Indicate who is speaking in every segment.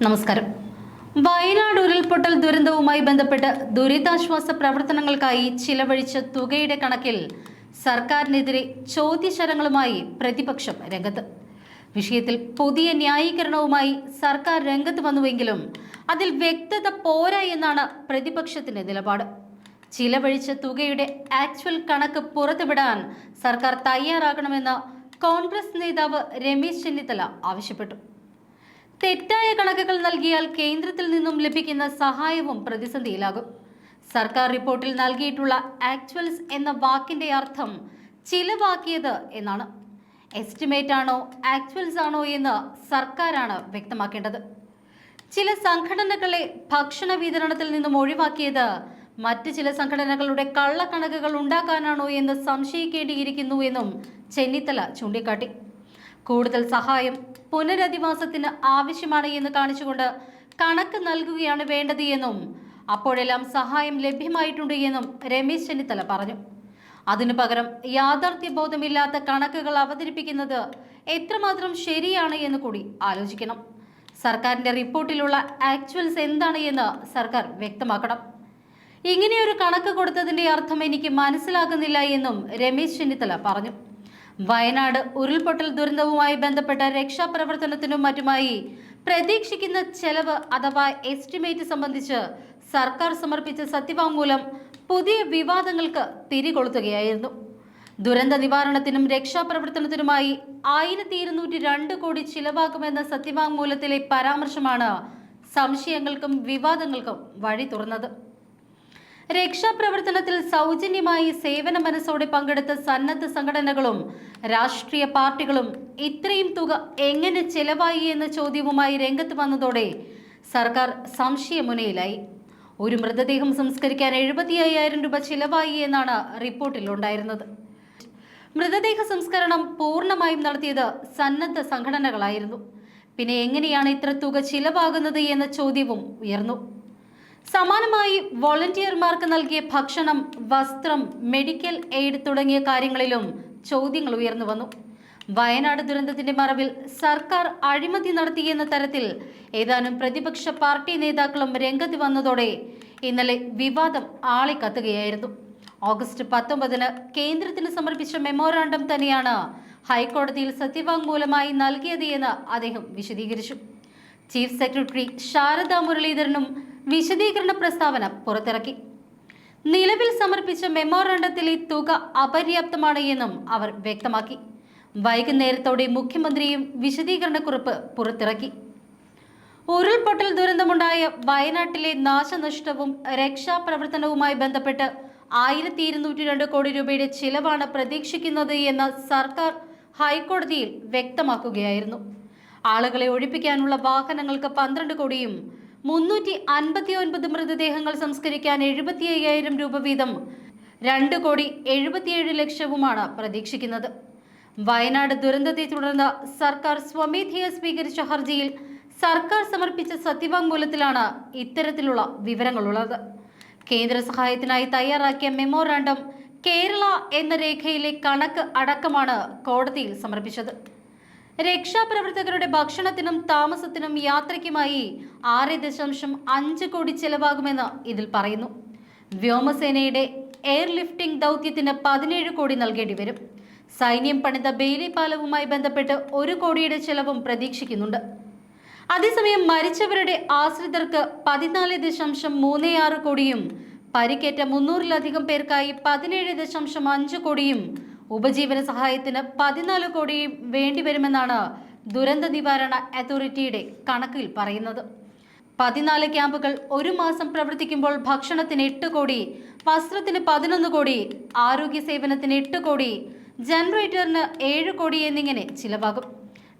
Speaker 1: നമസ്കാരം. വയനാട് ഉരുൾപൊട്ടൽ ദുരന്തവുമായി ബന്ധപ്പെട്ട് ദുരിതാശ്വാസ പ്രവർത്തനങ്ങൾക്കായി ചിലവഴിച്ച തുകയുടെ കണക്കിൽ സർക്കാരിനെതിരെ ചോദ്യശരങ്ങളുമായി പ്രതിപക്ഷം രംഗത്ത്. വിഷയത്തിൽ പുതിയ ന്യായീകരണവുമായി സർക്കാർ രംഗത്ത് വന്നുവെങ്കിലും അതിൽ വ്യക്തത പോരാ എന്നാണ് പ്രതിപക്ഷത്തിന്റെ നിലപാട്. ചിലവഴിച്ച തുകയുടെ ആക്ച്വൽ കണക്ക് പുറത്തുവിടാൻ സർക്കാർ തയ്യാറാകണമെന്ന് കോൺഗ്രസ് നേതാവ് രമേശ് ചെന്നിത്തല ആവശ്യപ്പെട്ടു. തെറ്റായ കണക്കുകൾ നൽകിയാൽ കേന്ദ്രത്തിൽ നിന്നും ലഭിക്കുന്ന സഹായവും പ്രതിസന്ധിയിലാകും. സർക്കാർ റിപ്പോർട്ടിൽ നൽകിയിട്ടുള്ള ആക്ച്വൽസ് എന്ന വാക്കിന്റെ അർത്ഥം ചിലവാക്കിയത് എന്നാണ്. എസ്റ്റിമേറ്റ് ആണോ ആക്ച്വൽസ് ആണോ എന്ന് സർക്കാരാണ് വ്യക്തമാക്കേണ്ടത്. ചില സംഘടനകളെ ഭക്ഷണ വിതരണത്തിൽ നിന്നും ഒഴിവാക്കിയത് മറ്റ് ചില സംഘടനകളുടെ കള്ളക്കണക്കുകൾ ഉണ്ടാക്കാനാണോ എന്ന് സംശയിക്കേണ്ടിയിരിക്കുന്നു എന്നും ചെന്നിത്തല ചൂണ്ടിക്കാട്ടി. കൂടുതൽ സഹായം പുനരധിവാസത്തിന് ആവശ്യമാണ് എന്ന് കാണിച്ചുകൊണ്ട് കണക്ക് നൽകുകയാണ് വേണ്ടത് എന്നും അപ്പോഴെല്ലാം സഹായം ലഭ്യമായിട്ടുണ്ട് എന്നും രമേശ് ചെന്നിത്തല പറഞ്ഞു. അതിനു പകരം യാഥാർത്ഥ്യബോധമില്ലാത്ത കണക്കുകൾ അവതരിപ്പിക്കുന്നത് എത്രമാത്രം ശരിയാണ് എന്ന് കൂടി ആലോചിക്കണം. സർക്കാരിന്റെ റിപ്പോർട്ടിലുള്ള ആക്ച്വൽസ് എന്താണ് എന്ന് സർക്കാർ വ്യക്തമാക്കണം. ഇങ്ങനെയൊരു കണക്ക് കൊടുത്തതിന്റെ അർത്ഥം എനിക്ക് മനസ്സിലാകുന്നില്ല എന്നും രമേശ് ചെന്നിത്തല പറഞ്ഞു. വയനാട് ഉരുൾപൊട്ടൽ ദുരന്തവുമായി ബന്ധപ്പെട്ട രക്ഷാപ്രവർത്തനത്തിനും മറ്റുമായി പ്രതീക്ഷിക്കുന്ന ചെലവ് അഥവാ എസ്റ്റിമേറ്റ് സംബന്ധിച്ച് സർക്കാർ സമർപ്പിച്ച സത്യവാങ്മൂലം പുതിയ വിവാദങ്ങൾക്ക് തിരികൊളുത്തുകയായിരുന്നു. ദുരന്ത നിവാരണത്തിനും രക്ഷാപ്രവർത്തനത്തിനുമായി 1202 കോടി ചിലവാക്കുമെന്ന സത്യവാങ്മൂലത്തിലെ പരാമർശമാണ് സംശയങ്ങൾക്കും വിവാദങ്ങൾക്കും വഴി തുറന്നത്. രക്ഷാപ്രവർത്തനത്തിൽ സൗജന്യമായി സേവന മനസ്സോടെ പങ്കെടുത്ത സന്നദ്ധ സംഘടനകളും രാഷ്ട്രീയ പാർട്ടികളും ഇത്രയും തുക എങ്ങനെ ചെലവായി എന്ന ചോദ്യവുമായി രംഗത്ത് വന്നതോടെ സർക്കാർ സംശയമുനയിലായി. ഒരു മൃതദേഹം സംസ്കരിക്കാൻ 75,000 രൂപ ചിലവായി എന്നാണ് റിപ്പോർട്ടിൽ ഉണ്ടായിരുന്നത്. മൃതദേഹ സംസ്കരണം പൂർണ്ണമായും നടത്തിയത് സന്നദ്ധ സംഘടനകളായിരുന്നു. പിന്നെ എങ്ങനെയാണ് ഇത്ര തുക ചിലവാകുന്നത് എന്ന ചോദ്യവും ഉയർന്നു. സമാനമായി വോളണ്ടിയർമാർക്ക് നൽകിയ ഭക്ഷണം, വസ്ത്രം, മെഡിക്കൽ എയ്ഡ് തുടങ്ങിയ കാര്യങ്ങളിലും ചോദ്യങ്ങൾ ഉയർന്നു വന്നു. വയനാട് ദുരന്തത്തിന്റെ മറവിൽ സർക്കാർ അഴിമതി നടത്തിയെന്ന തരത്തിൽ ഏതാനും പ്രതിപക്ഷ പാർട്ടി നേതാക്കളും രംഗത്ത് വന്നതോടെ ഇന്നലെ വിവാദം ആളിക്കത്തുകയായിരുന്നു. ഓഗസ്റ്റ് 19 കേന്ദ്രത്തിന് സമർപ്പിച്ച മെമ്മോറാണ്ടം തന്നെയാണ് ഹൈക്കോടതിയിൽ സത്യവാങ്മൂലമായി നൽകിയത് എന്ന് അദ്ദേഹം വിശദീകരിച്ചു. ചീഫ് സെക്രട്ടറി ശാരദാ മുരളീധരനും വിശദീകരണ പ്രസ്താവന പുറത്തിറക്കി. നിലവിൽ സമർപ്പിച്ച മെമ്മോറാണ്ടത്തിലെ തുക അപര്യാപ്തമാണ് എന്നും അവർ വ്യക്തമാക്കി. വൈകുന്നേരത്തോടെ മുഖ്യമന്ത്രിയും വിശദീകരണക്കുറിപ്പ് പുറത്തിറക്കി. ഉരുൾപൊട്ടൽ ദുരന്തമുണ്ടായ വയനാട്ടിലെ നാശനഷ്ടവും രക്ഷാപ്രവർത്തനവുമായി ബന്ധപ്പെട്ട് 1202 കോടി രൂപയുടെ ചിലവാണ് പ്രതീക്ഷിക്കുന്നത് എന്ന് സർക്കാർ ഹൈക്കോടതിയിൽ വ്യക്തമാക്കുകയായിരുന്നു. ആളുകളെ ഒഴിപ്പിക്കാനുള്ള വാഹനങ്ങൾക്ക് 12 കോടിയും 359 മൃതദേഹങ്ങൾ സംസ്കരിക്കാൻ 75,000 രൂപ വീതം 2,77,00,000 പ്രതീക്ഷിക്കുന്നത്. വയനാട് ദുരന്തത്തെ തുടർന്ന് സർക്കാർ സ്വമേധയാ സ്വീകരിച്ച ഹർജിയിൽ സർക്കാർ സമർപ്പിച്ച സത്യവാങ്മൂലത്തിലാണ് ഇത്തരത്തിലുള്ള വിവരങ്ങളുള്ളത്. കേന്ദ്ര സഹായത്തിനായി തയ്യാറാക്കിയ മെമ്മോറാണ്ടം കേരള എന്ന രേഖയിലെ കണക്ക് അടക്കമാണ് കോടതിയിൽ സമർപ്പിച്ചത്. രക്ഷാപ്രവർത്തകരുടെ ഭക്ഷണത്തിനും താമസത്തിനും യാത്രയ്ക്കുമായി 6.5 കോടി ചെലവാകുമെന്ന് ഇതിൽ പറയുന്നു. വ്യോമസേനയുടെ എയർലിഫ്റ്റിംഗ് ദൗത്യത്തിന് 17 കോടി നൽകേണ്ടി വരും. സൈന്യം പണിത ബെയിലി പാലവുമായി ബന്ധപ്പെട്ട് 1 കോടിയുടെ ചെലവും പ്രതീക്ഷിക്കുന്നുണ്ട്. അതേസമയം മരിച്ചവരുടെ ആശ്രിതർക്ക് 14.36 കോടിയും പരിക്കേറ്റ 300-ലധികം പേർക്കായി 17.5 കോടിയും ഉപജീവന സഹായത്തിന് 14 കോടിയും വേണ്ടിവരുമെന്നാണ് ദുരന്ത നിവാരണ അതോറിറ്റിയുടെ കണക്കിൽ പറയുന്നത്. 14 ക്യാമ്പുകൾ 1 മാസം പ്രവർത്തിക്കുമ്പോൾ ഭക്ഷണത്തിന് 8 കോടി, വസ്ത്രത്തിന് 11 കോടി, ആരോഗ്യ സേവനത്തിന് 8 കോടി, ജനറേറ്ററിന് 7 കോടി എന്നിങ്ങനെ ചിലവാകും.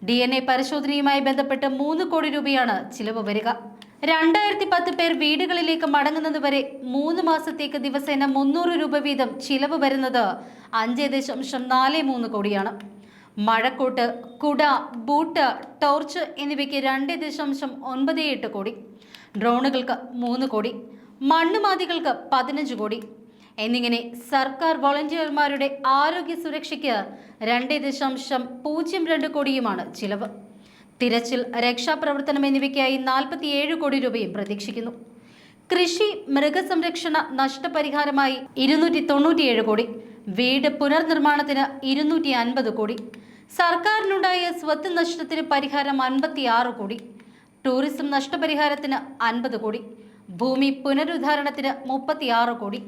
Speaker 1: DNA പരിശോധനയുമായി ബന്ധപ്പെട്ട് 3 കോടി രൂപയാണ് ചിലവ് വരിക. 2010 പേർ വീടുകളിലേക്ക് മടങ്ങുന്നതുവരെ 3 മാസത്തേക്ക് ദിവസേന 300 രൂപ വീതം ചിലവ് വരുന്നത് 5.43 കോടിയാണ്. മഴക്കോട്ട്, കുട, ബൂട്ട്, ടോർച്ച് എന്നിവയ്ക്ക് 2.98 കോടി, ഡ്രോണുകൾക്ക് 3 കോടി, മണ്ണുമാതികൾക്ക് 15 കോടി എന്നിങ്ങനെ സർക്കാർ വോളണ്ടിയർമാരുടെ ആരോഗ്യ സുരക്ഷയ്ക്ക് 2.02 കോടിയുമാണ് ചിലവ്. തിരച്ചിൽ, രക്ഷാപ്രവർത്തനം എന്നിവയ്ക്കായി 47 കോടി രൂപയും പ്രതീക്ഷിക്കുന്നു. കൃഷി, മൃഗസംരക്ഷണ നഷ്ടപരിഹാരമായി 297 കോടി, വീട് പുനർനിർമ്മാണത്തിന് 250 കോടി, സർക്കാരിനുണ്ടായ സ്വത്ത് നഷ്ടത്തിന് പരിഹാരം 56 കോടി, ടൂറിസം നഷ്ടപരിഹാരത്തിന് 50 കോടി, ഭൂമി പുനരുദ്ധാരണത്തിന് 36 കോടി,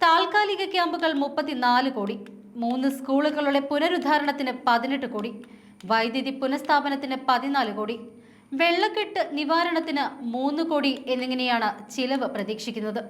Speaker 1: താൽക്കാലിക ക്യാമ്പുകൾ 34 കോടി, 3 സ്കൂളുകളുടെ പുനരുദ്ധാരണത്തിന് 18 കോടി, വൈദ്യുതി പുനഃസ്ഥാപനത്തിന് 14 കോടി, വെള്ളക്കെട്ട് നിവാരണത്തിന് 3 കോടി എന്നിങ്ങനെയാണ് ചിലവ് പ്രതീക്ഷിക്കുന്നത്.